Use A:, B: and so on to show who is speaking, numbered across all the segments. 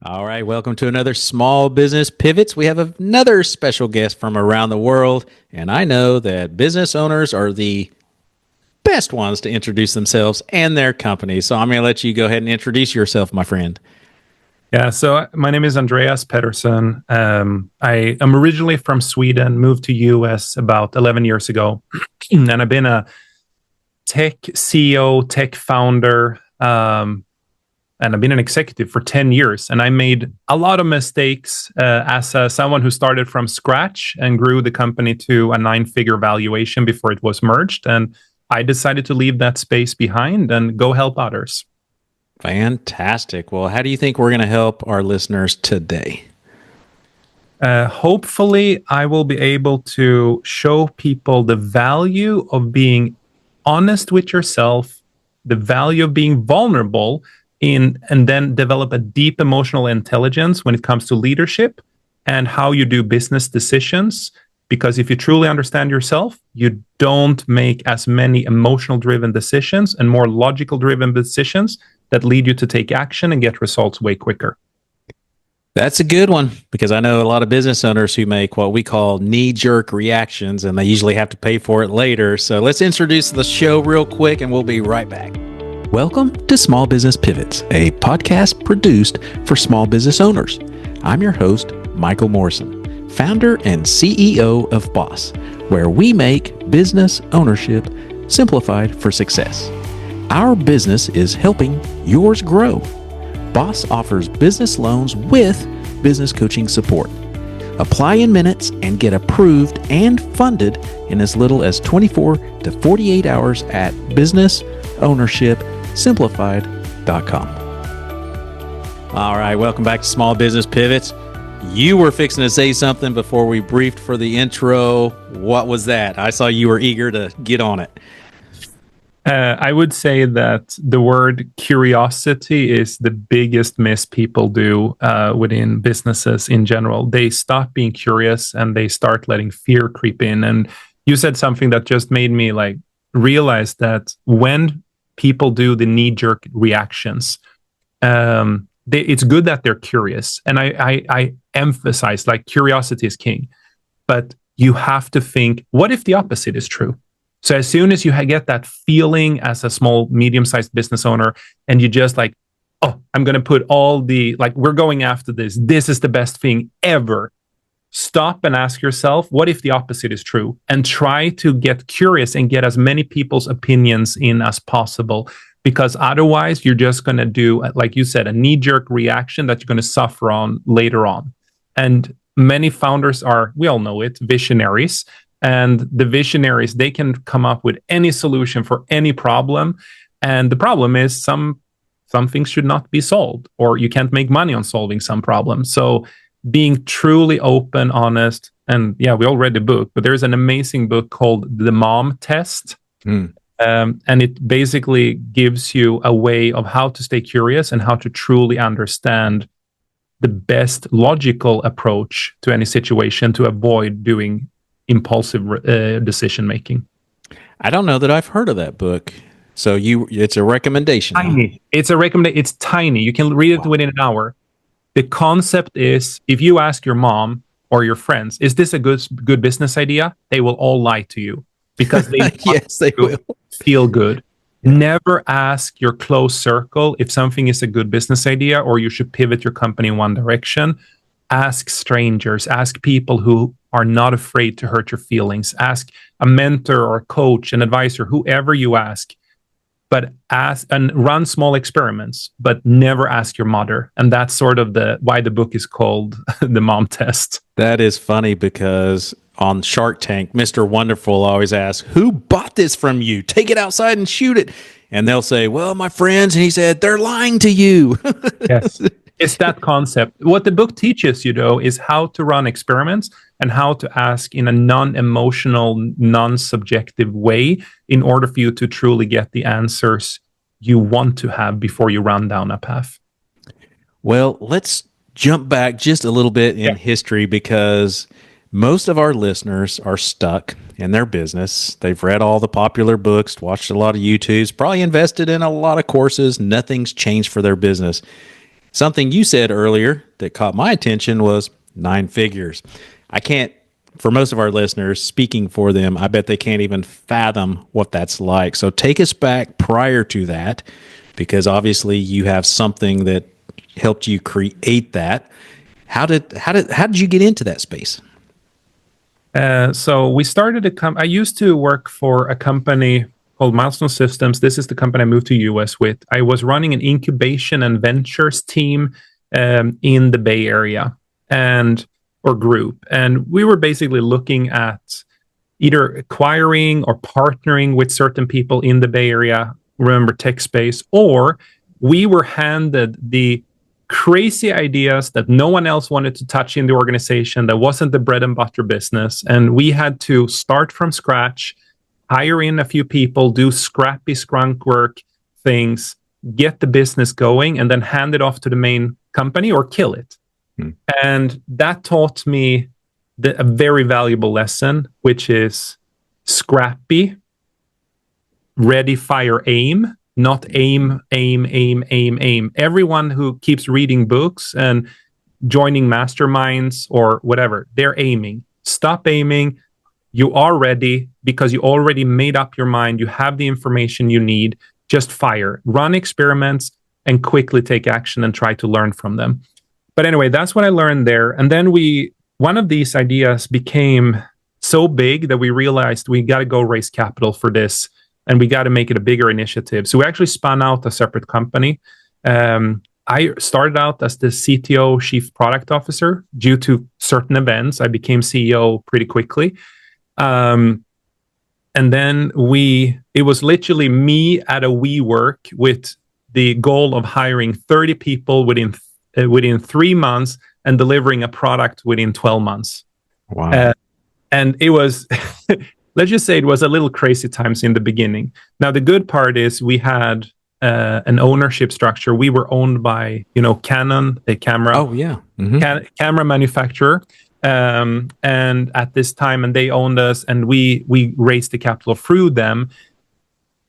A: All right, welcome to another Small Business Pivots. We have another special guest from around the world, and I know that business owners are the best ones to introduce themselves and their company. So I'm going to let you go ahead and introduce yourself, my friend.
B: Yeah, so my name is Andreas Pettersson. I am originally from Sweden, moved to US about 11 years ago, and I've been a tech CEO, tech founder, and I've been an executive for 10 years. And I made a lot of mistakes as someone who started from scratch and grew the company to a 9-figure valuation before it was merged. And I decided to leave that space behind and go help others.
A: Fantastic. Well, how do you think we're going to help our listeners today?
B: Hopefully, I will be able to show people the value of being honest with yourself, the value of being vulnerable and then develop a deep emotional intelligence when it comes to leadership and how you do business decisions. Because if you truly understand yourself, you don't make as many emotional driven decisions and more logical driven decisions that lead you to take action and get results way quicker.
A: That's a good one because I know a lot of business owners who make what we call knee jerk reactions and they usually have to pay for it later. So let's introduce the show real quick and we'll be right back. Welcome to Small Business Pivots, a podcast produced for small business owners. I'm your host, Michael Morrison, founder and CEO of Boss, where we make business ownership simplified for success. Our business is helping yours grow. Boss offers business loans with business coaching support. Apply in minutes and get approved and funded in as little as 24 to 48 hours at businessownershipsimplified.com. All right, welcome back to Small Business Pivots. You were fixing to say something before we briefed for the intro. What was that? I saw you were eager to get on it.
B: I would say that the word curiosity is the biggest miss people do within businesses in general. They stop being curious and they start letting fear creep in. And you said something that just made me realize that when people do the knee-jerk reactions, it's good that they're curious. And I emphasize curiosity is king, but you have to think, what if the opposite is true? So as soon as you get that feeling as a small, medium-sized business owner, and you just I'm going to put all the, we're going after this. This is the best thing ever. Stop and ask yourself, what if the opposite is true? And try to get curious and get as many people's opinions in as possible. Because otherwise, you're just going to do, like you said, a knee-jerk reaction that you're going to suffer on later on. And many founders are, we all know it, visionaries. And the visionaries, they can come up with any solution for any problem. And the problem is some things should not be solved, or you can't make money on solving some problems. So being truly open, honest, and yeah, we all read the book, but there's an amazing book called The Mom Test. And it basically gives you a way of how to stay curious and how to truly understand the best logical approach to any situation to avoid doing impulsive decision making.
A: I don't know that I've heard of that book. So it's a recommendation.
B: Tiny. Huh? It's a recommendation. It's tiny. You can read it within an hour. The concept is, if you ask your mom or your friends, is this a good business idea? They will all lie to you because they
A: yes, they will
B: feel good. Yeah. Never ask your close circle if something is a good business idea or you should pivot your company in one direction. Ask strangers. Ask people who are not afraid to hurt your feelings. Ask a mentor or a coach, an advisor, whoever you ask. But ask and run small experiments, but never ask your mother. And that's sort of why the book is called The Mom Test.
A: That is funny because on Shark Tank, Mr. Wonderful always asks, who bought this from you? Take it outside and shoot it. And they'll say, well, my friends. And he said, they're lying to you.
B: Yes. It's that concept. What the book teaches you, though, is how to run experiments and how to ask in a non-emotional, non-subjective way in order for you to truly get the answers you want to have before you run down a path.
A: Well, let's jump back just a little bit in history because most of our listeners are stuck in their business. They've read all the popular books, watched a lot of YouTubes, probably invested in a lot of courses. Nothing's changed for their business. Something you said earlier that caught my attention was 9 figures. I can't, for most of our listeners, speaking for them, I bet they can't even fathom what that's like. So take us back prior to that, because obviously you have something that helped you create that. How did you get into that space?
B: So we started I used to work for a company called Milestone Systems. This is the company I moved to US with. I was running an incubation and ventures team in the Bay Area or group. And we were basically looking at either acquiring or partnering with certain people in the Bay Area, remember tech space, or we were handed the crazy ideas that no one else wanted to touch in the organization, that wasn't the bread and butter business. And we had to start from scratch, hire in a few people, do scrappy skunk work things, get the business going, and then hand it off to the main company or kill it. And that taught me a very valuable lesson, which is scrappy, ready, fire, aim, not aim, aim, aim, aim, aim. Everyone who keeps reading books and joining masterminds or whatever, they're aiming. Stop aiming. You are ready because you already made up your mind. You have the information you need. Just fire, run experiments, and quickly take action and try to learn from them. But anyway, that's what I learned there. And then one of these ideas became so big that we realized we got to go raise capital for this, and we got to make it a bigger initiative. So we actually spun out a separate company. I started out as the CTO, Chief Product Officer. Due to certain events, I became CEO pretty quickly. And then it was literally me at a WeWork with the goal of hiring 30 people within 3 months and delivering a product within 12 months.
A: Wow.
B: And it was, let's just say it was a little crazy times in the beginning. Now, the good part is we had an ownership structure. We were owned by, Canon, a camera.
A: Oh, yeah. Mm-hmm.
B: Camera manufacturer. And at this time, and they owned us, and we raised the capital through them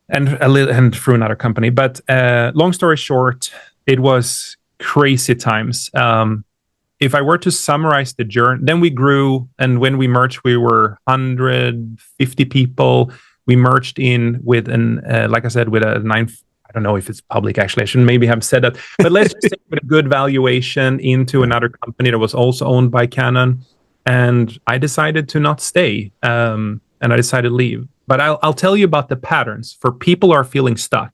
B: and through another company. But long story short, it was crazy times. If I were to summarize the journey, then we grew, and when we merged, we were 150 people. We merged in with like I said, with a I don't know if it's public, actually. I shouldn't maybe have said that. But let's just say with a good valuation into another company that was also owned by Canon. And I decided to not stay. And I decided to leave. But I'll tell you about the patterns. For people who are feeling stuck,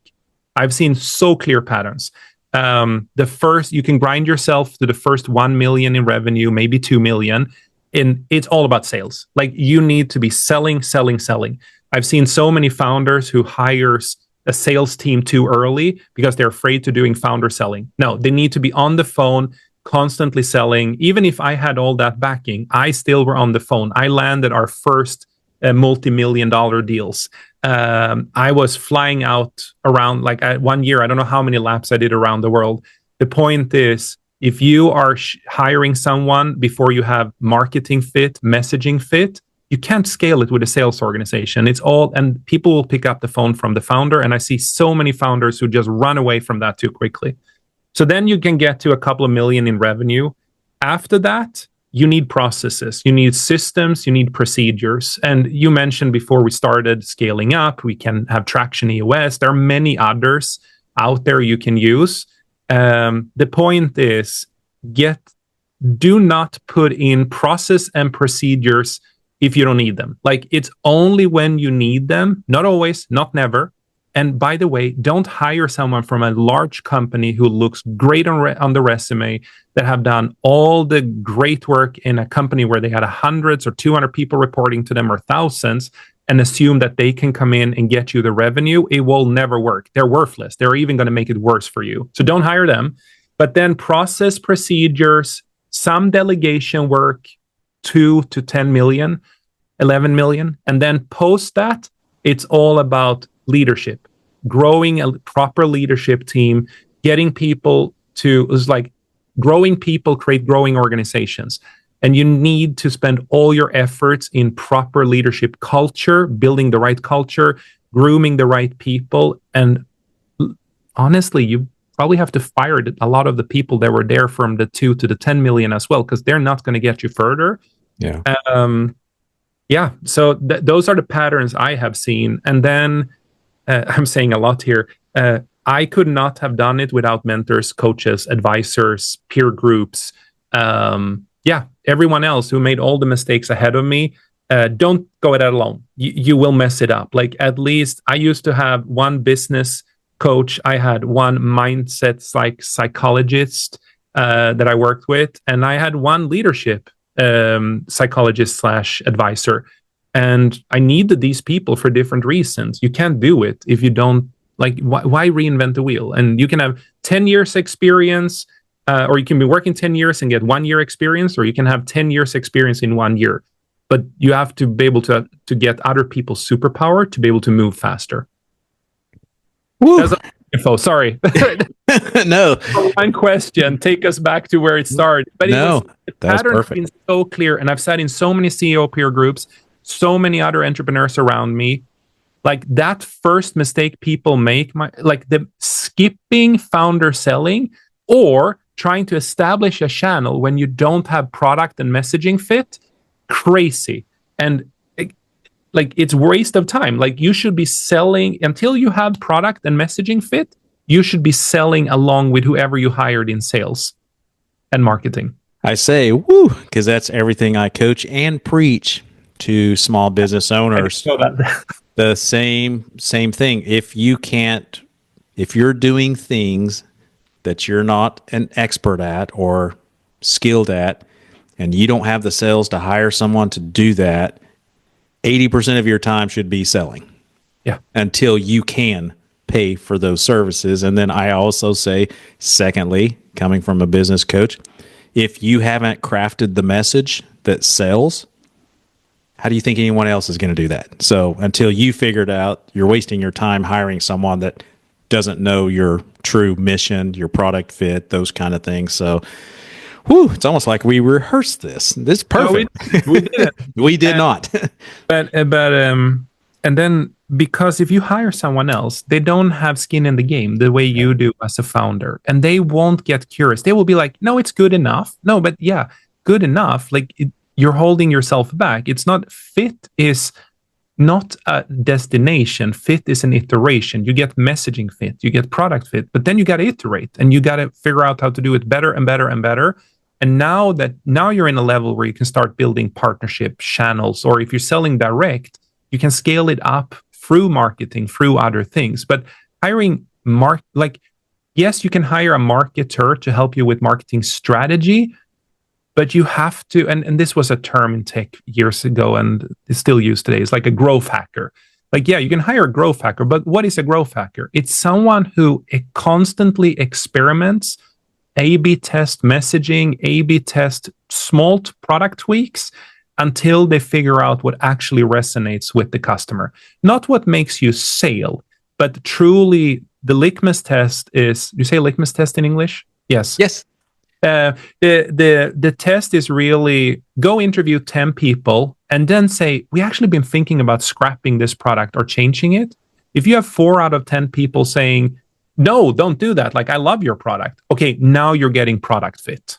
B: I've seen so clear patterns. You can grind yourself to the first 1 million in revenue, maybe 2 million. And it's all about sales. Like, you need to be selling, selling, selling. I've seen so many founders who hires a sales team too early because they're afraid to doing founder selling. No, they need to be on the phone, constantly selling. Even if I had all that backing, I still were on the phone. I landed our first multi-million-dollar deals. I was flying out around, like 1 year, I don't know how many laps I did around the world. The point is, if you are hiring someone before you have marketing fit, messaging fit, you can't scale it with a sales organization. And people will pick up the phone from the founder. And I see so many founders who just run away from that too quickly. So then you can get to a couple of million in revenue. After that, you need processes, you need systems, you need procedures. And you mentioned before we started scaling up, we can have Traction EOS. There are many others out there you can use. The point is, do not put in process and procedures if you don't need them. Like, it's only when you need them, not always, not never. And by the way, don't hire someone from a large company who looks great on the resume, that have done all the great work in a company where they had hundreds or 200 people reporting to them, or thousands, and assume that they can come in and get you the revenue. It will never work. They're worthless. They're even going to make it worse for you. So don't hire them. But then process, procedures, some delegation work, 2 to 10 million, 11 million. And then post that, it's all about leadership, growing a proper leadership team, getting people growing people create growing organizations. And you need to spend all your efforts in proper leadership culture, building the right culture, grooming the right people. And honestly, probably have to fire a lot of the people that were there from the 2 to the 10 million as well, because they're not going to get you further.
A: Yeah.
B: Yeah. So those are the patterns I have seen. And then I'm saying a lot here. I could not have done it without mentors, coaches, advisors, peer groups. Everyone else who made all the mistakes ahead of me. Don't go at it alone. You will mess it up. Like, at least I used to have one business coach. I had one mindset psychologist that I worked with, and I had one leadership psychologist / advisor. And I needed these people for different reasons. You can't do it if you don't, like, why reinvent the wheel? And you can have 10 years experience, or you can be working 10 years and get 1 year experience, or you can have 10 years experience in 1 year. But you have to be able to get other people's superpower to be able to move faster.
A: Woo.
B: That's info. Sorry.
A: No.
B: One question. Take us back to where it started. But the pattern has been so clear. And I've sat in so many CEO peer groups, so many other entrepreneurs around me. Like, that first mistake people make, like the skipping founder selling, or trying to establish a channel when you don't have product and messaging fit. Crazy. And it's waste of time. Like, you should be selling until you have product and messaging fit. You should be selling along with whoever you hired in sales and marketing.
A: I say woo, because that's everything I coach and preach to small business owners. The same thing. If you're doing things that you're not an expert at or skilled at, and you don't have the sales to hire someone to do that, 80% of your time should be selling.
B: Yeah.
A: Until you can pay for those services. And then I also say, secondly, coming from a business coach, if you haven't crafted the message that sells, how do you think anyone else is going to do that? So until you figure it out, you're wasting your time hiring someone that doesn't know your true mission, your product fit, those kind of things. So it's almost like we rehearsed this. This is perfect.
B: No, we didn't.
A: We did not.
B: But and then, because if you hire someone else, they don't have skin in the game the way you do as a founder, and they won't get curious. They will be like, no, it's good enough. No, but yeah, good enough. Like, you're holding yourself back. It's not fit is not a destination. Fit is an iteration. You get messaging fit, you get product fit, but then you got to iterate and you got to figure out how to do it better and better and better. And now you're in a level where you can start building partnership channels, or if you're selling direct, you can scale it up through marketing, through other things. But hiring yes, you can hire a marketer to help you with marketing strategy, but you have to, and this was a term in tech years ago and it's still used today. It's like a growth hacker. Like, yeah, you can hire a growth hacker, but what is a growth hacker? It's someone who constantly experiments, A/B test messaging, A/B test small product tweaks until they figure out what actually resonates with the customer. Not what makes you sale, but truly the litmus test is, you say litmus test in English? Yes.
A: Yes.
B: The test is really go interview 10 people and then say, we actually been thinking about scrapping this product or changing it. If you have 4 out of 10 people saying, no, don't do that, like, I love your product. Okay, now you're getting product fit.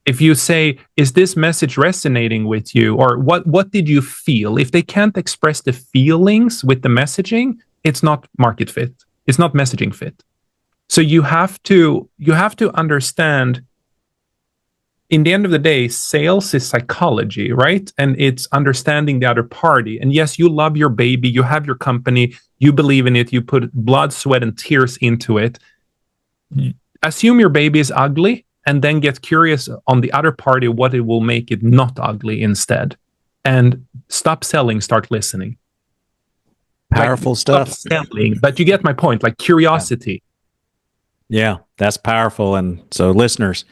B: If you say, is this message resonating with you? Or what did you feel? If they can't express the feelings with the messaging, it's not market fit. It's not messaging fit. So you have to understand, in the end of the day, sales is psychology, right? And it's understanding the other party. And yes, you love your baby, you have your company, you believe in it, you put blood, sweat, and tears into it. Assume your baby is ugly, and then get curious on the other party what it will make it not ugly instead. And stop selling, start listening.
A: Powerful stuff.
B: Stop selling, but you get my point, like curiosity.
A: Yeah, that's powerful. And so, listeners,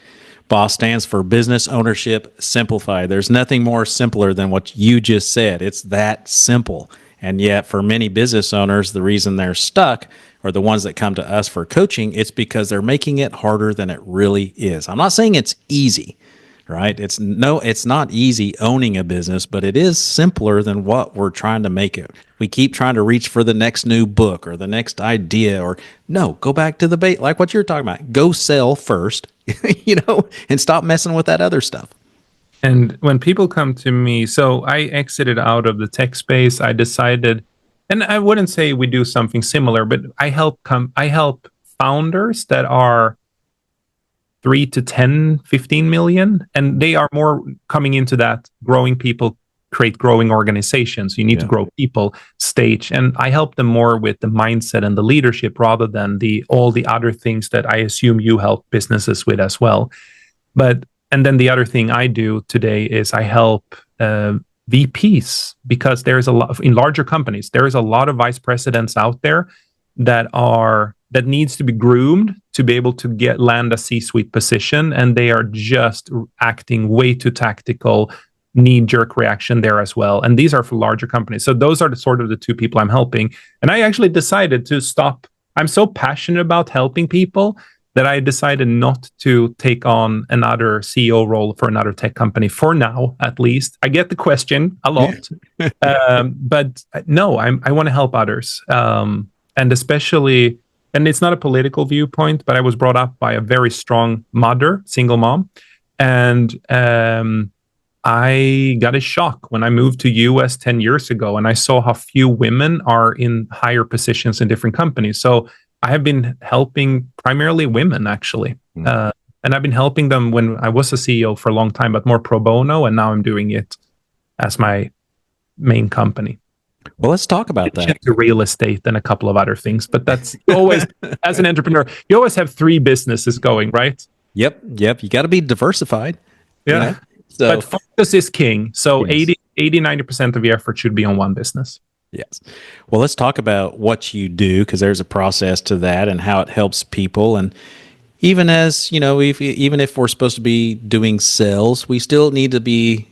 A: BOSS stands for Business Ownership Simplified. There's nothing more simpler than what you just said. It's that simple. And yet, for many business owners, the reason they're stuck, or the ones that come to us for coaching, it's because they're making it harder than it really is. I'm not saying it's easy, right? It's not easy owning a business, but it is simpler than what we're trying to make it. We keep trying to reach for the next new book or the next idea, or no, go back to the bait, like what you're talking about. Go sell first, and stop messing with that other stuff.
B: And when people come to me, so I exited out of the tech space. I decided, and I wouldn't say we do something similar, but I help founders that are 3 to 10, 15 million, and they are more coming into that growing people create growing organizations. You need to grow people stage, and I help them more with the mindset and the leadership rather than all the other things that I assume you help businesses with as well. And then the other thing I do today is I help VPs, because there's a lot in larger companies. There is a lot of vice presidents out there that needs to be groomed to be able to land a C-suite position, and they are just acting way too tactical, knee-jerk reaction there as well. And these are for larger companies. So those are the two people I'm helping. And I actually decided to stop. I'm so passionate about helping people that I decided not to take on another CEO role for another tech company for now, at least. I get the question a lot, but no, I want to help others. And especially, and it's not a political viewpoint, but I was brought up by a very strong mother, single mom. And I got a shock when I moved to US 10 years ago, and I saw how few women are in higher positions in different companies. So I have been helping primarily women, actually. And I've been helping them when I was a CEO for a long time, but more pro bono. And now I'm doing it as my main company.
A: Well, let's talk about that.
B: Real estate and a couple of other things. But that's always, as an entrepreneur, you always have 3 businesses going, right?
A: Yep. You got to be diversified.
B: Yeah. So, but focus is king. So 90% of your effort should be on one business.
A: Yes. Well, let's talk about what you do, because there's a process to that and how it helps people. And even as, even if we're supposed to be doing sales, we still need to be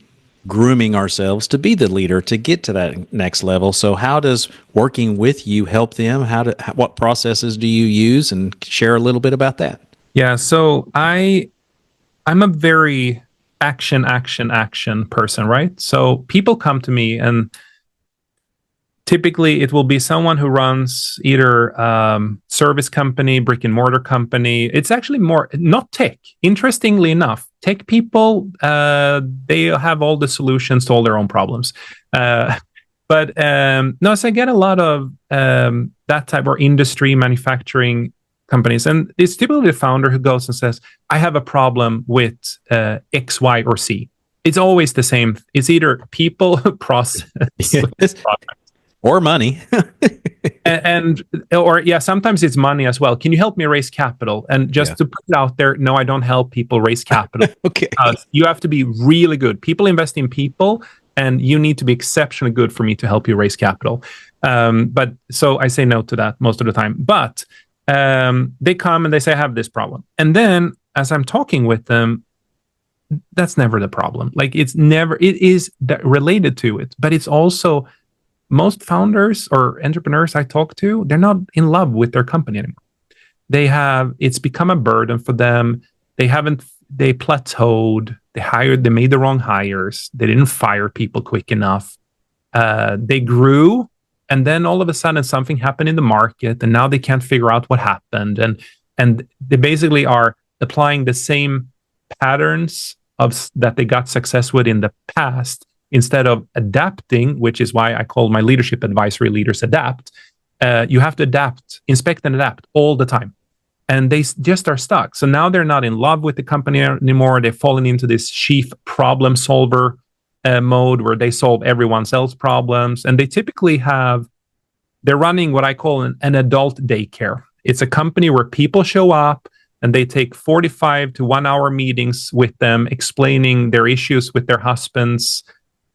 A: grooming ourselves to be the leader to get to that next level. So how does working with you help them? What processes do you use, and share a little bit about that?
B: Yeah. So I'm a very action person, right? So people come to me, and typically it will be someone who runs either service company, brick and mortar company. It's actually more not tech. Interestingly enough, tech people, they have all the solutions to all their own problems. But no, so I get a lot of that type of industry, manufacturing companies. And it's typically the founder who goes and says, I have a problem with X, Y, or C. It's always the same. It's either people, process,
A: or money.
B: or sometimes it's money as well. Can you help me raise capital? And just to put it out there, no, I don't help people raise capital.
A: Okay.
B: You have to be really good. People invest in people, and you need to be exceptionally good for me to help you raise capital. But so I say no to that most of the time. But they come and they say, I have this problem. And then as I'm talking with them, that's never the problem. Like it is related to it, but it's also most founders or entrepreneurs I talk to, they're not in love with their company anymore. It's become a burden for them. They plateaued. They made the wrong hires. They didn't fire people quick enough. They grew, and then all of a sudden something happened in the market, and now they can't figure out what happened. And they basically are applying the same patterns that they got success with in the past, instead of adapting, which is why I call my leadership advisory leaders adapt. You have to adapt, inspect and adapt all the time. And they just are stuck. So now they're not in love with the company anymore. They've fallen into this chief problem solver mode where they solve everyone else's problems. And they typically they're running what I call an adult daycare. It's a company where people show up and they take 45 to 1 hour meetings with them, explaining their issues with their husbands,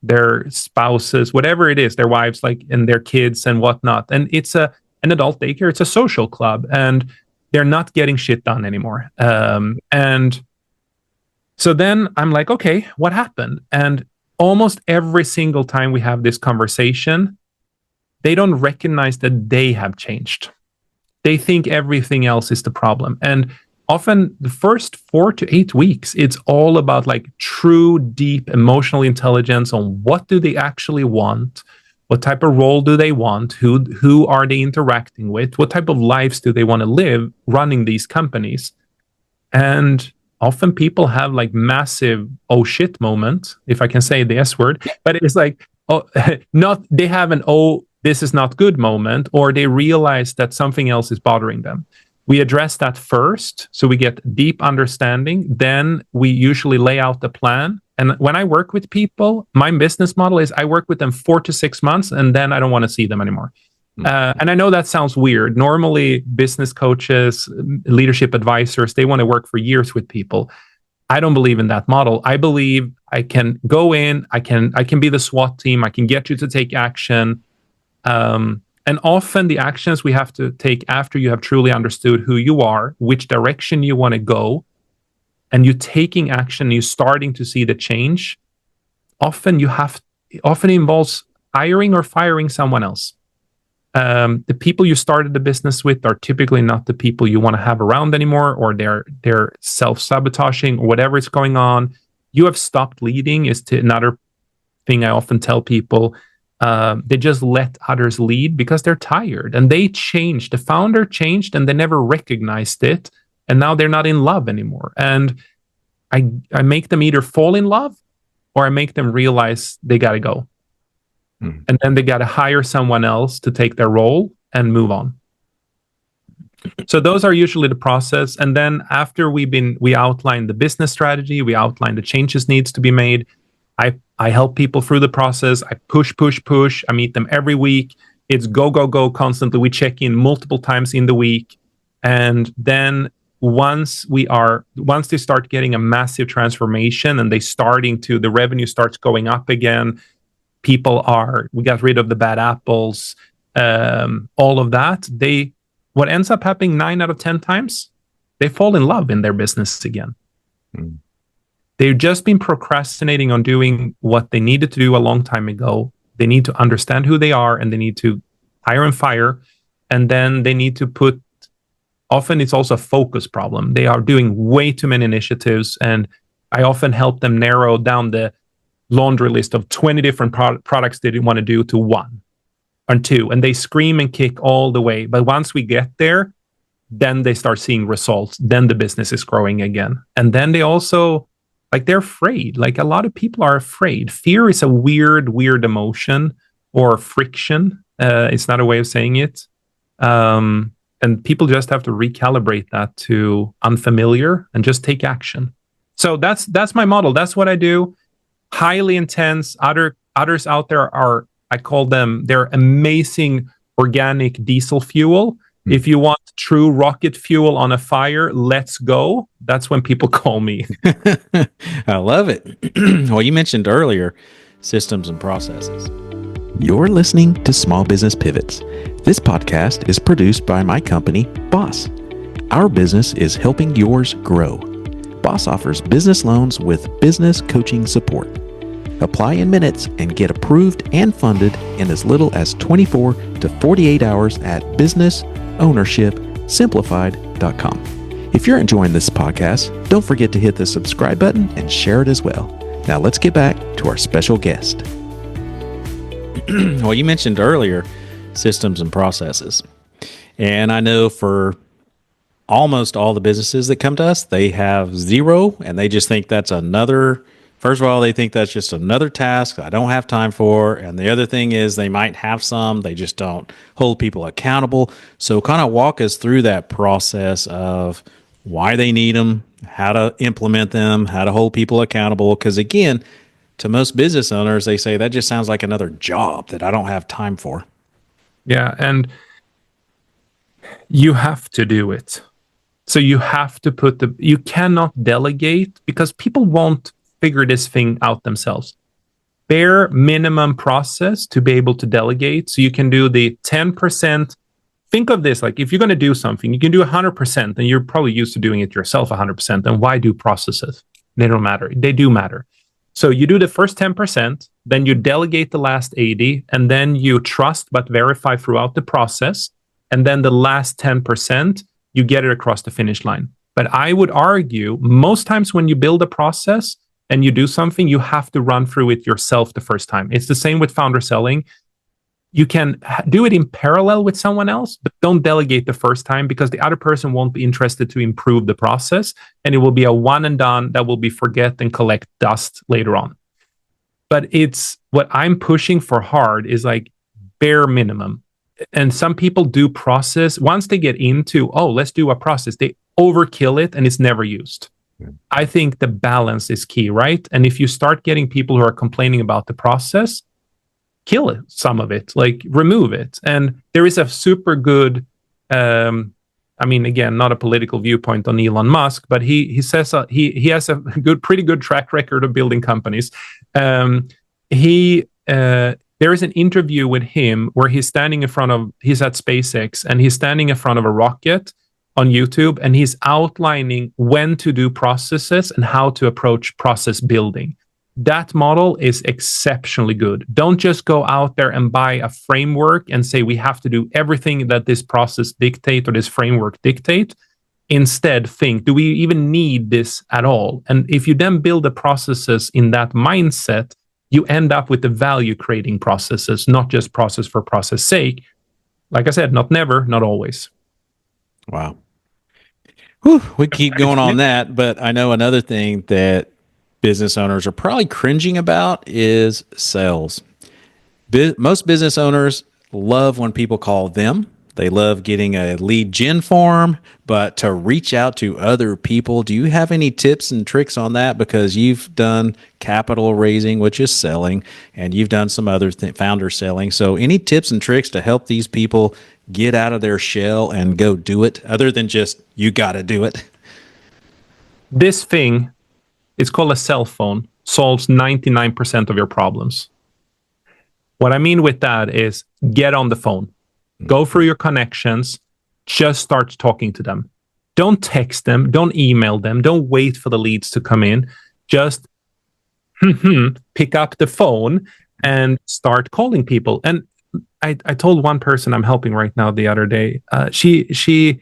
B: their spouses, whatever it is, their wives, and their kids and whatnot. And it's an adult daycare. It's a social club, and they're not getting shit done anymore. And so then I'm like, okay, what happened? And almost every single time we have this conversation, they don't recognize that they have changed. They think everything else is the problem. And often the first 4 to 8 weeks, it's all about like true, deep emotional intelligence on what do they actually want, what type of role do they want, who are they interacting with, what type of lives do they want to live running these companies. And often people have like massive oh shit moment, if I can say the S word, but it's like, oh, not they have an oh, this is not good moment, or they realize that something else is bothering them. We address that first, so we get deep understanding. Then we usually lay out the plan. And when I work with people, my business model is I work with them 4 to 6 months, and then I don't want to see them anymore. And I know that sounds weird. Normally, business coaches, leadership advisors, they want to work for years with people. I don't believe in that model. I believe I can go in, I can be the SWAT team, I can get you to take action. And often the actions we have to take after you have truly understood who you are, which direction you want to go, and you're taking action, you're starting to see the change. Often involves hiring or firing someone else. The people you started the business with are typically not the people you want to have around anymore, or they're self-sabotaging or whatever is going on. You have stopped leading is another thing I often tell people. They just let others lead because they're tired, and they changed. The founder changed and they never recognized it. And now they're not in love anymore. And I make them either fall in love or I make them realize they got to go. And then they got to hire someone else to take their role and move on. So those are usually the process. And then after we outline the business strategy, we outline the changes needs to be made. I help people through the process. I push. I meet them every week. It's go constantly. We check in multiple times in the week. And then once they start getting a massive transformation and the revenue starts going up again, we got rid of the bad apples, all of that. What ends up happening 9 out of 10 times, they fall in love in their business again. They've just been procrastinating on doing what they needed to do a long time ago. They need to understand who they are, and they need to hire and fire. And then they need to often it's also a focus problem. They are doing way too many initiatives, and I often help them narrow down the laundry list of 20 different products they didn't want to do to 1 or 2. And they scream and kick all the way. But once we get there, then they start seeing results. Then the business is growing again. And then they also, they're afraid. A lot of people are afraid. Fear is a weird emotion, or friction. It's not a way of saying it. And people just have to recalibrate that to unfamiliar and just take action. So that's my model. That's what I do. Highly intense. Others out there are, I call them, they're amazing organic diesel fuel. If you want true rocket fuel on a fire, let's go. That's when people call me.
A: I love it. Well, you mentioned earlier systems and processes. You're listening to Small Business Pivots. This podcast is produced by my company, Boss. Our business is helping yours grow. Boss offers business loans with business coaching support. Apply in minutes and get approved and funded in as little as 24 to 48 hours at businessownershipsimplified.com. If you're enjoying this podcast, don't forget to hit the subscribe button and share it as well. Now let's get back to our special guest. Well, you mentioned earlier systems and processes. And I know for almost all the businesses that come to us, they have 0, and they just think that's first of all, they think that's just another task I don't have time for. And the other thing is they might have some, they just don't hold people accountable. So kind of walk us through that process of why they need them, how to implement them, how to hold people accountable. Because again, to most business owners, they say that just sounds like another job that I don't have time for.
B: Yeah, and you have to do it. So you have to you cannot delegate, because people won't figure this thing out themselves. Bare minimum process to be able to delegate. So you can do the 10%. Think of this, if you're going to do something, you can do 100%, and you're probably used to doing it yourself 100%. And why do processes? They don't matter. They do matter. So you do the first 10%, then you delegate the last 80, and then you trust but verify throughout the process. And then the last 10%, you get it across the finish line. But I would argue most times when you build a process and you do something, you have to run through it yourself the first time. It's the same with founder selling. You can do it in parallel with someone else, but don't delegate the first time, because the other person won't be interested to improve the process. And it will be a one and done that will be forget and collect dust later on. But it's what I'm pushing for hard is like bare minimum. And some people do process. Once they get into, oh, let's do a process, they overkill it and it's never used. Yeah. I think the balance is key, right? And if you start getting people who are complaining about the process, kill it, some of it, like remove it. And there is a super good, I mean, again, not a political viewpoint on Elon Musk, but he says he has a pretty good track record of building companies. There is an interview with him where he's at SpaceX and he's standing in front of a rocket on YouTube, and he's outlining when to do processes and how to approach process building. That model is exceptionally good. Don't just go out there and buy a framework and say we have to do everything that this process dictate or this framework dictate. Instead, think, do we even need this at all? And if you then build the processes in that mindset, you end up with the value creating processes, not just process for process sake. Like I said, not never, not always.
A: Wow. Whew, we keep going on that, but I know another thing that business owners are probably cringing about is sales. Most business owners love when people call them. They love getting a lead gen form, but to reach out to other people, do you have any tips and tricks on that? Because you've done capital raising, which is selling, and you've done some other founder selling. So any tips and tricks to help these people get out of their shell and go do it, other than just, you got to do it?
B: This thing, it's called a cell phone, solves 99% of your problems. What I mean with that is get on the phone. Go through your connections. Just start talking to them. Don't text them. Don't email them. Don't wait for the leads to come in. Just pick up the phone and start calling people. And I told one person I'm helping right now the other day, she's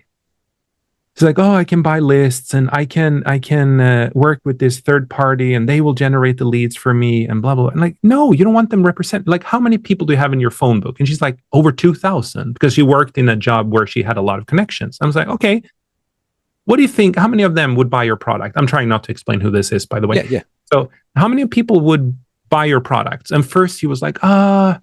B: like, oh, I can buy lists and I can work with this third party and they will generate the leads for me and blah, blah, blah. And like, no, you don't want them represent. Like, how many people do you have in your phone book? And she's like, over 2,000, because she worked in a job where she had a lot of connections. I was like, okay, what do you think? How many of them would buy your product? I'm trying not to explain who this is, by the way.
A: Yeah.
B: So how many people would buy your products? And first he was like, oh,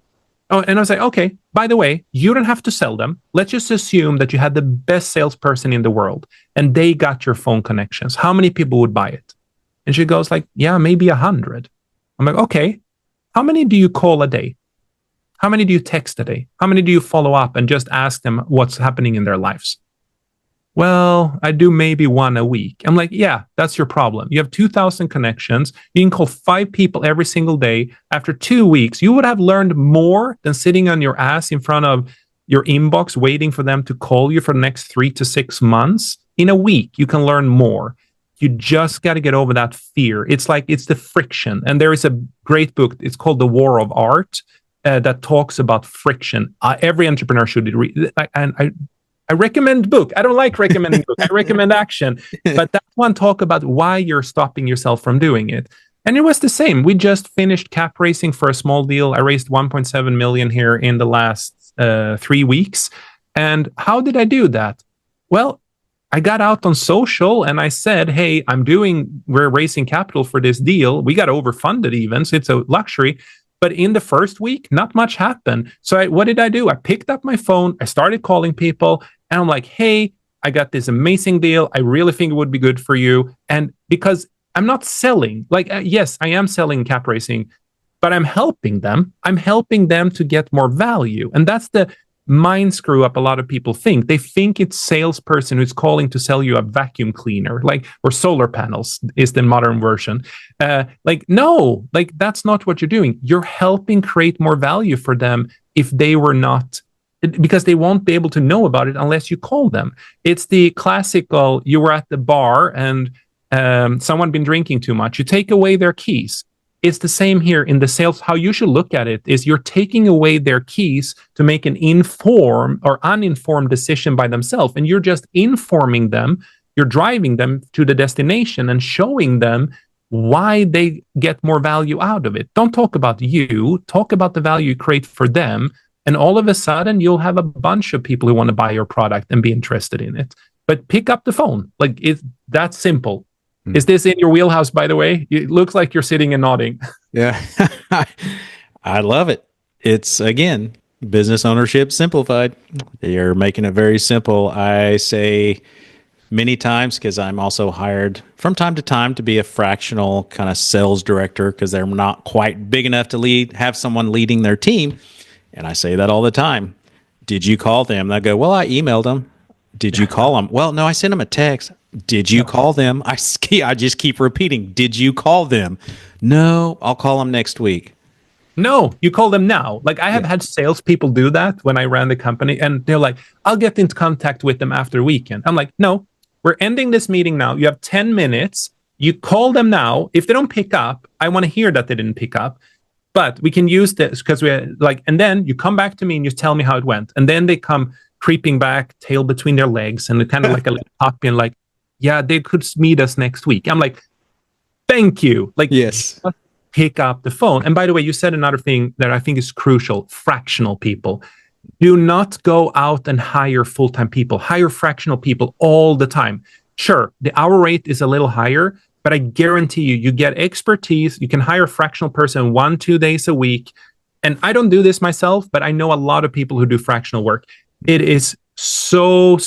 B: and I was like, okay, by the way, you don't have to sell them. Let's just assume that you had the best salesperson in the world and they got your phone connections. How many people would buy it? And she goes like, yeah, maybe 100. I'm like, okay, how many do you call a day? How many do you text a day? How many do you follow up and just ask them what's happening in their lives? Well, I do maybe one a week. I'm like, yeah, that's your problem. You have 2,000 connections. You can call 5 people every single day. After 2 weeks, you would have learned more than sitting on your ass in front of your inbox, waiting for them to call you for the next 3 to 6 months. In a week, you can learn more. You just got to get over that fear. It's the friction. And there is a great book. It's called The War of Art that talks about friction. Every entrepreneur should read. And I recommend book. I don't like recommending book. I recommend action. But that one talk about why you're stopping yourself from doing it. And it was the same. We just finished cap raising for a small deal. I raised 1.7 million here in the last 3 weeks. And how did I do that? Well, I got out on social and I said, hey, we're raising capital for this deal. We got overfunded even, so it's a luxury. But in the first week, not much happened. So what did I do? I picked up my phone. I started calling people. And I'm like, hey, I got this amazing deal. I really think it would be good for you. And because I'm not selling, yes, I am selling cap racing, but I'm helping them. I'm helping them to get more value. And that's the mind screw up a lot of people think. They think it's salesperson who's calling to sell you a vacuum cleaner, or solar panels is the modern version. No, that's not what you're doing. You're helping create more value for them if they were not, because they won't be able to know about it unless you call them. It's the classical, you were at the bar and someone been drinking too much. You take away their keys. It's the same here in the sales. How you should look at it is you're taking away their keys to make an informed or uninformed decision by themselves. And you're just informing them You're driving them to the destination and showing them why they get more value out of it. Don't talk about you, talk about the value you create for them. And all of a sudden, you'll have a bunch of people who want to buy your product and be interested in it. But pick up the phone. Like, it's that simple. Is this in your wheelhouse, by the way? It looks like you're sitting and nodding.
A: Yeah. I love it. It's, again, business ownership simplified. You're making it very simple. I say many times, because I'm also hired from time to time to be a fractional kind of sales director, because they're not quite big enough to have someone leading their team. And I say that all the time. Did you call them? They go, well, I emailed them. Did you call them? Well, no, I sent them a text. Did you call them? I just keep repeating. Did you call them? No, I'll call them next week.
B: No, you call them now. Like, I have had salespeople do that when I ran the company, and they're like, I'll get into contact with them after the weekend. I'm like, no, we're ending this meeting now. You have 10 minutes. You call them now. If they don't pick up, I want to hear that they didn't pick up. But we can use this because we're like, and then you come back to me and you tell me how it went. And then they come creeping back, tail between their legs, and kind of like a little puppy, and like, yeah, they could meet us next week. I'm like, thank you. Like,
A: yes,
B: pick up the phone. And by the way, you said another thing that I think is crucial: fractional people. Do not go out and hire full-time people. Hire fractional people all the time. Sure, the hour rate is a little higher, but I guarantee you, you get expertise. You can hire a fractional person 1-2 days a week. And I don't do this myself, but I know a lot of people who do fractional work. It is so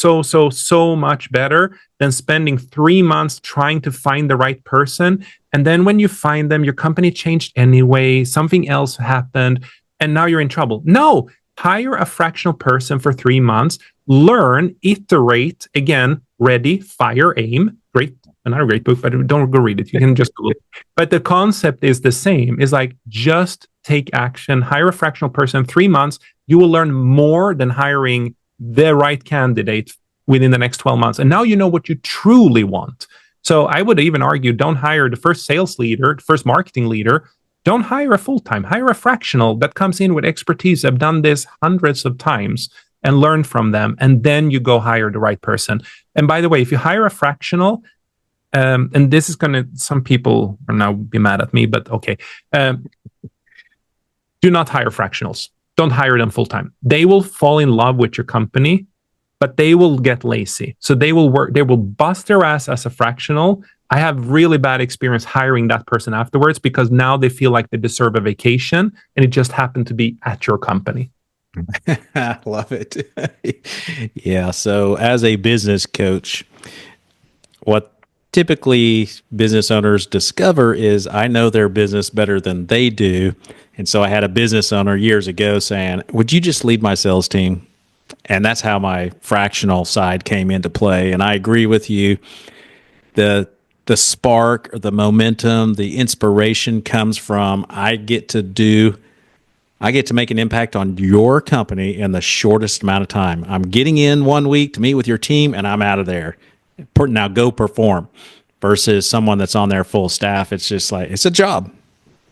B: much better than spending 3 months trying to find the right person. And then when you find them, your company changed anyway, something else happened, and now you're in trouble. No, hire a fractional person for 3 months, learn, iterate, again, ready, fire, aim. Great. Another great book, but don't go read it. You can just Google it. But the concept is the same. It's like, just take action, hire a fractional person 3 months. You will learn more than hiring the right candidate within the next 12 months. And now you know what you truly want. So I would even argue, don't hire the first sales leader, the first marketing leader. Don't hire a full-time, hire a fractional that comes in with expertise. I've done this hundreds of times and learn from them. And then you go hire the right person. And by the way, if you hire a fractional, and this is going to, some people are now be mad at me, but okay. Do not hire fractionals. Don't hire them full-time. They will fall in love with your company, but they will get lazy. So they will bust their ass as a fractional. I have really bad experience hiring that person afterwards, because now they feel like they deserve a vacation, and it just happened to be at your company.
A: I love it. Yeah. So as a business coach, what typically business owners discover is, I know their business better than they do. And so I had a business owner years ago saying, would you just lead my sales team? And that's how my fractional side came into play. And I agree with you. The spark, or the momentum, the inspiration comes from, I get to make an impact on your company in the shortest amount of time. I'm getting in 1 week to meet with your team, and I'm out of there. Now go perform. Versus someone that's on their full staff, it's just like, it's a job.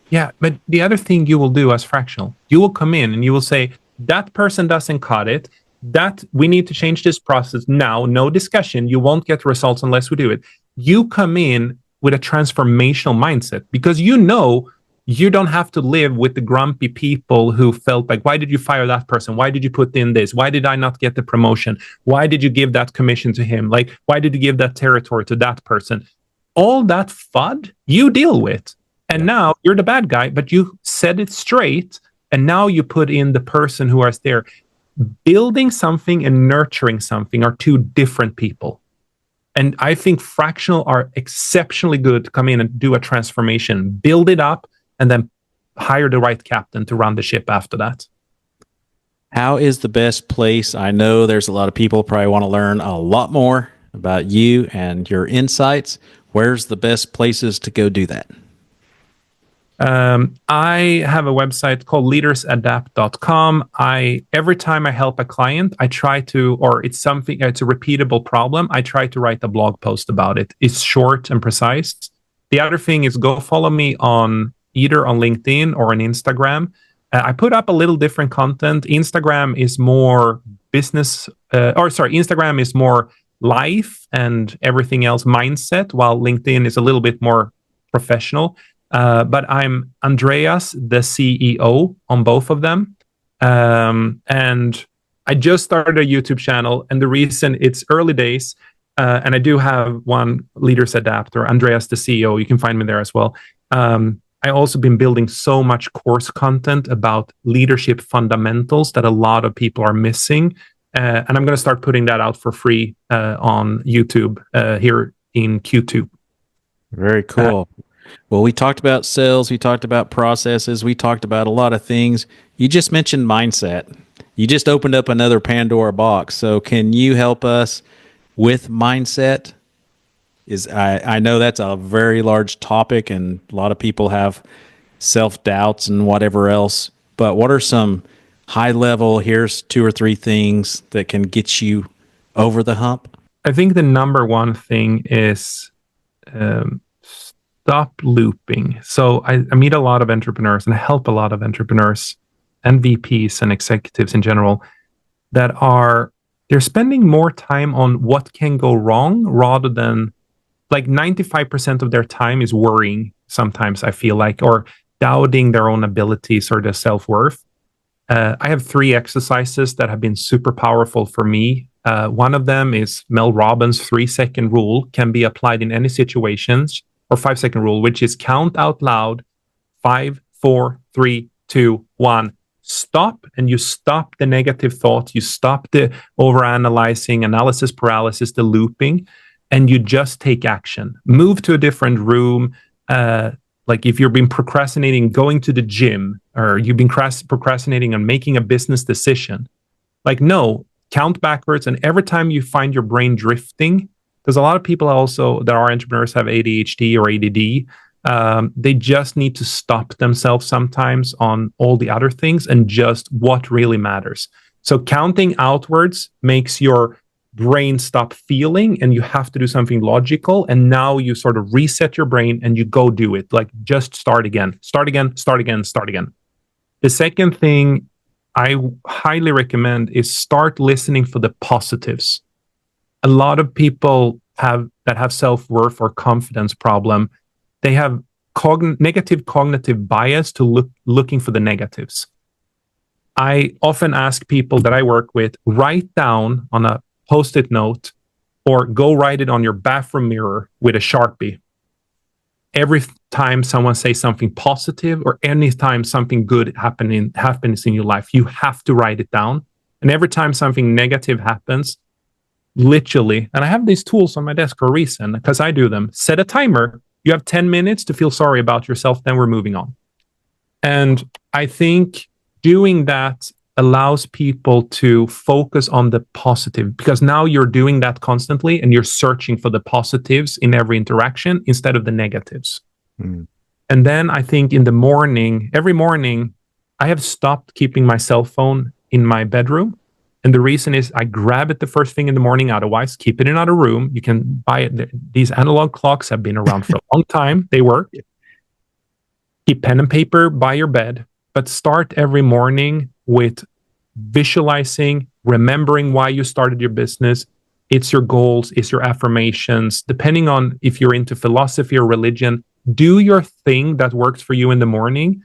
B: Yeah, but the other thing you will do as fractional, you will come in and you will say, that person doesn't cut it. That we need to change this process now. No discussion. You won't get results unless we do it. You come in with a transformational mindset, because you know you don't have to live with the grumpy people who felt like, why did you fire that person? Why did you put in this? Why did I not get the promotion? Why did you give that commission to him? Like, why did you give that territory to that person? All that FUD you deal with. And now you're the bad guy, but you said it straight. And now you put in the person who is there. Building something and nurturing something are two different people. And I think fractional are exceptionally good to come in and do a transformation, build it up, and then hire the right captain to run the ship after that.
A: How is the best place? I know there's a lot of people probably want to learn a lot more about you and your insights. Where's the best places to go do that?
B: I have a website called leadersadapt.com. Every time I help a client, I try to, or it's a repeatable problem, I try to write a blog post about it. It's short and precise. The other thing is, go follow me either on LinkedIn or on Instagram. I put up a little different content. Instagram is more life and everything else mindset, while LinkedIn is a little bit more professional. But I'm Andreas, the CEO on both of them. And I just started a YouTube channel, and the reason it's early days, and I do have one leaders adapter, Andreas, the CEO. You can find me there as well. I also been building so much course content about leadership fundamentals that a lot of people are missing. And I'm going to start putting that out for free on YouTube here in Q2.
A: Very cool. Well, we talked about sales, we talked about processes, we talked about a lot of things. You just mentioned mindset. You just opened up another Pandora box. So can you help us with mindset? I know that's a very large topic and a lot of people have self-doubts and whatever else. But what are some high level, here's 2 or 3 things that can get you over the hump?
B: I think the number one thing is stop looping. So I meet a lot of entrepreneurs and I help a lot of entrepreneurs and VPs and executives in general that they're spending more time on what can go wrong rather than, like, 95% of their time is worrying sometimes, I feel like, or doubting their own abilities or their self-worth. I have 3 exercises that have been super powerful for me. One of them is Mel Robbins' 3-second rule, can be applied in any situations, or 5-second rule, which is count out loud, 5, 4, 3, 2, 1. Stop, and you stop the negative thoughts. You stop the overanalyzing, analysis paralysis, the looping, and you just take action. Move to a different room. Like if you've been procrastinating going to the gym, or you've been procrastinating on making a business decision, like, no, count backwards. And every time you find your brain drifting, because a lot of people also that are entrepreneurs have ADHD or ADD. They just need to stop themselves sometimes on all the other things and just what really matters. So counting outwards makes your brain stop feeling, and you have to do something logical. And now you sort of reset your brain and you go do it. Like, just start again, start again, start again, start again. The second thing I highly recommend is start listening for the positives. A lot of people that have self-worth or confidence problem, they have negative cognitive bias to looking for the negatives. I often ask people that I work with, write down on a Post-it note, or go write it on your bathroom mirror with a Sharpie. Every time someone says something positive, or any time something good happens in your life, you have to write it down. And every time something negative happens, literally, and I have these tools on my desk for a reason, because I do them, set a timer. You have 10 minutes to feel sorry about yourself, then we're moving on. And I think doing that allows people to focus on the positive, because now you're doing that constantly and you're searching for the positives in every interaction instead of the negatives. And then I think every morning, I have stopped keeping my cell phone in my bedroom. And the reason is I grab it the first thing in the morning. Otherwise, keep it in another room. You can buy it. These analog clocks have been around for a long time. They work. Keep pen and paper by your bed, but start every morning with visualizing, remembering why you started your business. It's your goals, it's your affirmations. Depending on if you're into philosophy or religion, do your thing that works for you in the morning,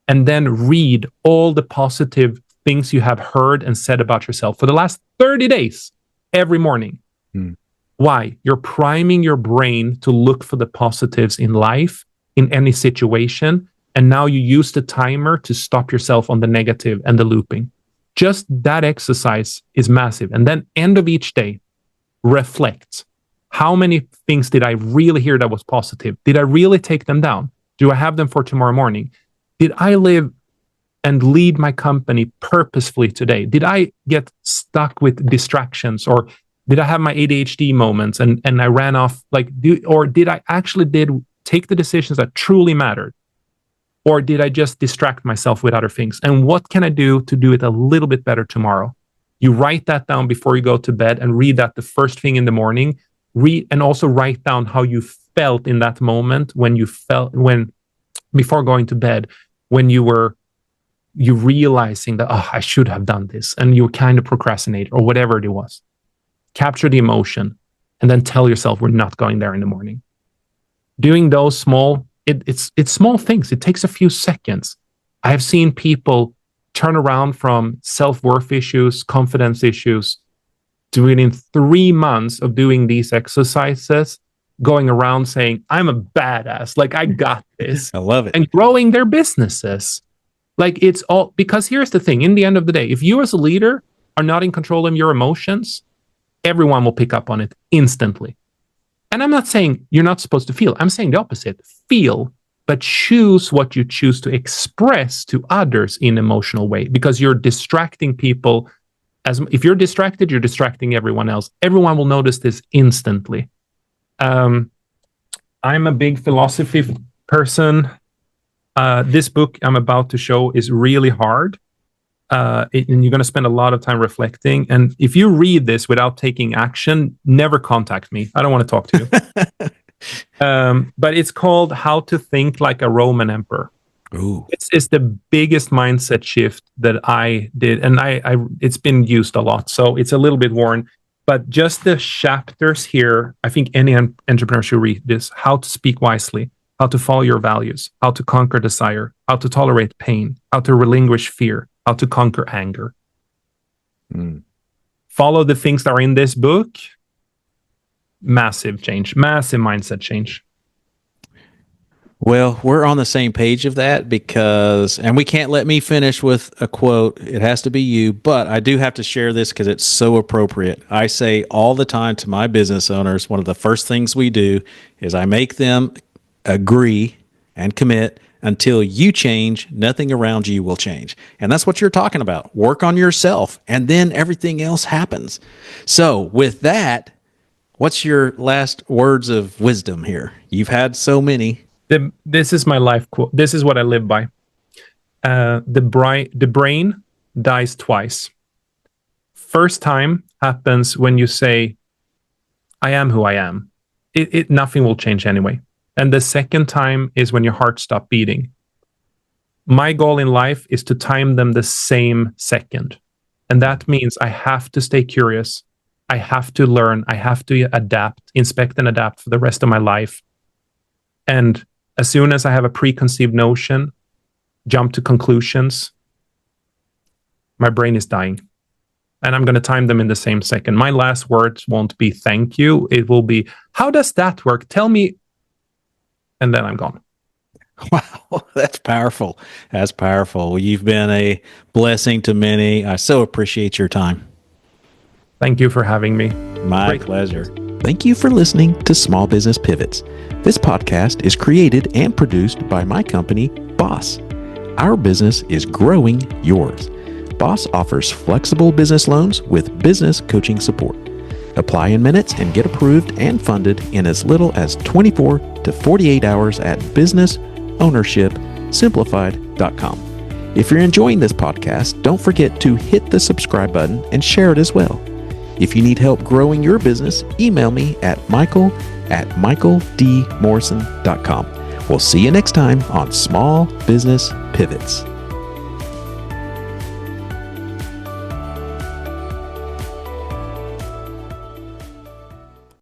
B: and then read all the positive things you have heard and said about yourself for the last 30 days, every morning. Why? You're priming your brain to look for the positives in life, in any situation. And now you use the timer to stop yourself on the negative and the looping. Just that exercise is massive. And then end of each day, reflect. How many things did I really hear that was positive? Did I really take them down? Do I have them for tomorrow morning? Did I live and lead my company purposefully today? Did I get stuck with distractions, or did I have my ADHD moments and I ran off? Or did I actually take the decisions that truly mattered? Or did I just distract myself with other things? And what can I do to do it a little bit better tomorrow? You write that down before you go to bed and read that the first thing in the morning. Read and also write down how you felt in that moment before going to bed, when you realizing that, I should have done this, and you kind of procrastinate or whatever it was. capture the emotion, and then tell yourself we're not going there in the morning. Doing those it's small things. It takes a few seconds. I have seen people turn around from self-worth issues, confidence issues, to within 3 months of doing these exercises, going around saying, I'm a badass, like I got this.
A: I love it.
B: And growing their businesses. Like it's all, because here's the thing, in the end of the day, if you as a leader are not in control of your emotions, everyone will pick up on it instantly. And I'm not saying you're not supposed to feel. I'm saying the opposite. Feel, but choose what you choose to express to others in an emotional way, because you're distracting people. If you're distracted, you're distracting everyone else. Everyone will notice this instantly. I'm a big philosophy person. This book I'm about to show is really hard. And you're going to spend a lot of time reflecting. And if you read this without taking action, never contact me. I don't want to talk to you. But it's called How to Think Like a Roman Emperor.
A: Ooh.
B: It's the biggest mindset shift that I did. And it's been used a lot, so it's a little bit worn. But just the chapters here, I think any entrepreneur should read this. How to speak wisely, how to follow your values, how to conquer desire, how to tolerate pain, how to relinquish fear, how to conquer anger. Follow the things that are in this book. Massive change, massive mindset change.
A: Well, we're on the same page of that and we can't let me finish with a quote. It has to be you, but I do have to share this because it's so appropriate. I say all the time to my business owners, one of the first things we do is I make them agree and commit until you change, nothing around you will change. And that's what you're talking about. Work on yourself, and then everything else happens. So with that, what's your last words of wisdom here? You've had so many.
B: This is my life quote. This is what I live by. The brain dies twice. First time happens when you say, I am who I am. Nothing will change anyway. And the second time is when your heart stops beating. My goal in life is to time them the same second. And that means I have to stay curious. I have to learn. I have to adapt, inspect and adapt for the rest of my life. And as soon as I have a preconceived notion, jump to conclusions, my brain is dying. And I'm going to time them in the same second. My last words won't be thank you. It will be, how does that work? Tell me. And then I'm gone.
A: Wow, that's powerful. That's powerful. You've been a blessing to many. I so appreciate your time.
B: Thank you for having me.
A: My pleasure. Thank you for listening to Small Business Pivots. This podcast is created and produced by my company, Boss. Our business is growing yours. Boss offers flexible business loans with business coaching support. Apply in minutes and get approved and funded in as little as 24 to 48 hours at businessownershipsimplified.com. If you're enjoying this podcast, don't forget to hit the subscribe button and share it as well. If you need help growing your business, email me at michael@michaeldmorrison.com. We'll see you next time on Small Business Pivots.